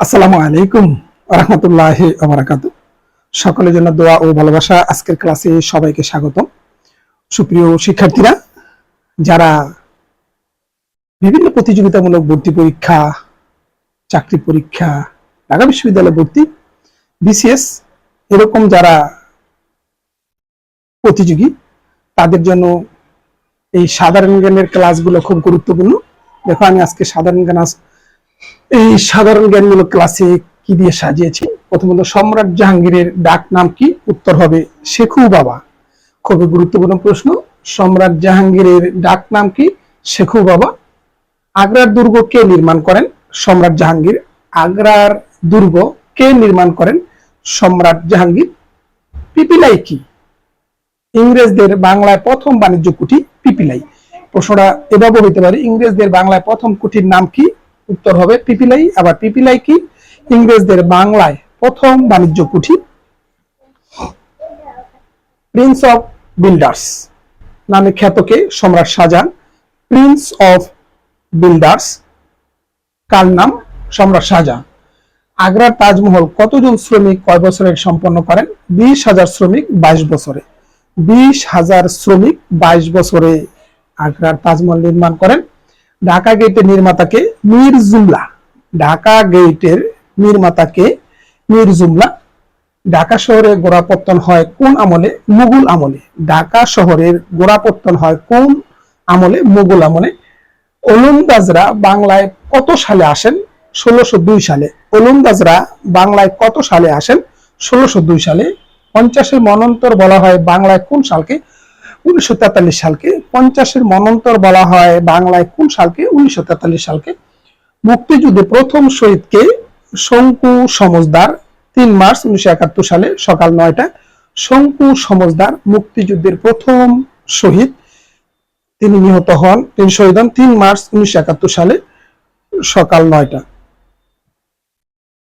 আসসালামু আলাইকুম রহমতুল্লাহি ওয়া বারাকাতুহু। সকলের জন্য দোয়া ও ভালোবাসা। আজকের ক্লাসে সবাইকে স্বাগতম। সুপ্রিয় শিক্ষার্থীরা, যারা বিভিন্ন প্রতিযোগিতামূলক ভর্তি পরীক্ষা, চাকরি পরীক্ষা, ঢাকা বিশ্ববিদ্যালয় ভর্তি, বিসিএস এরকম যারা প্রতিযোগী, তাদের জন্য এই সাধারণ জ্ঞানের ক্লাসগুলো খুব গুরুত্বপূর্ণ। দেখো, আমি আজকে এই সাধারণ জ্ঞানমূলক ক্লাসে কি দিয়ে সাজিয়েছি। প্রথমত, সম্রাট জাহাঙ্গীরের ডাক নাম কি? উত্তর হবে শেখু বাবা। খুবই গুরুত্বপূর্ণ প্রশ্ন। সম্রাট জাহাঙ্গীরের ডাক নাম কি? শেখু বাবা। আগ্রার দুর্গ কে নির্মাণ করেন? সম্রাট জাহাঙ্গীর। আগ্রার দুর্গ কে নির্মাণ করেন? সম্রাট জাহাঙ্গীর। পিপিলাই কি? ইংরেজদের বাংলায় প্রথম বাণিজ্য কুঠি পিপিলাই। প্রশ্নটা এভাবে হইতে পারে, ইংরেজদের বাংলায় প্রথম কুঠির নাম কি? উত্তর হবে পিপিলাই। আবার পিপিলাই কি? ইংরেজদের বাংলায় প্রথম বাণিজ্য কুঠি। প্রিন্স অফ বিল্ডার্স নামে খ্যাত কে? সম্রাট শাহজাহান। প্রিন্স অফ বিল্ডার্স কার নাম? সম্রাট শাহজাহান। আগ্রার তাজমহল কতজন শ্রমিক কয় বছরে সম্পন্ন করেন? 20,000 শ্রমিক 22 বছরে। 20,000 শ্রমিক 22 বছরে আগ্রার তাজমহল নির্মাণ করেন। ঢাকা গেটের নির্মাতাকে? মীর জুমলা। ঢাকা গেটের নির্মাতাকে? মীর জুমলা। ঢাকা শহরে গোড়াপত্তন হয় কোন আমলে? মুঘল আমলে। ঢাকা শহরের গোড়াপত্তন হয় কোন আমলে? মুঘল আমলে। ওলন্দাজরা বাংলায় কত সালে আসেন? 1602 সালে। ওলন্দাজরা বাংলায় কত সালে আসেন? 1602 সালে। 50-এর মন্বন্তর বলা হয় বাংলায় কোন সালকে? 1943 সালকে। 50-এর মন্বন্তর বলা হয় বাংলায় কোন সালকে? 1943 সালকে। মুক্তিযুদ্ধে প্রথম শহীদকে? শঙ্কু সমজদার। 3 মার্চ 1971 সালে সকাল 9টা। শঙ্কু সমজদার মুক্তিযুদ্ধের প্রথম শহীদ। তিনি শহীদ হন 3 মার্চ 1971 সালে সকাল 9টা।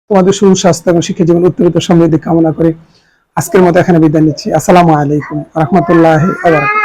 তোমাদের সুস্বাস্থ্য এবং শিক্ষা জীবন উত্তরোত্তর সমৃদ্ধি কামনা করে আজকের মতো এখানে বিদায় নিচ্ছি। আসসালামু আলাইকুম রহমতুল্লাহি ওয়া বারাকাতুহু।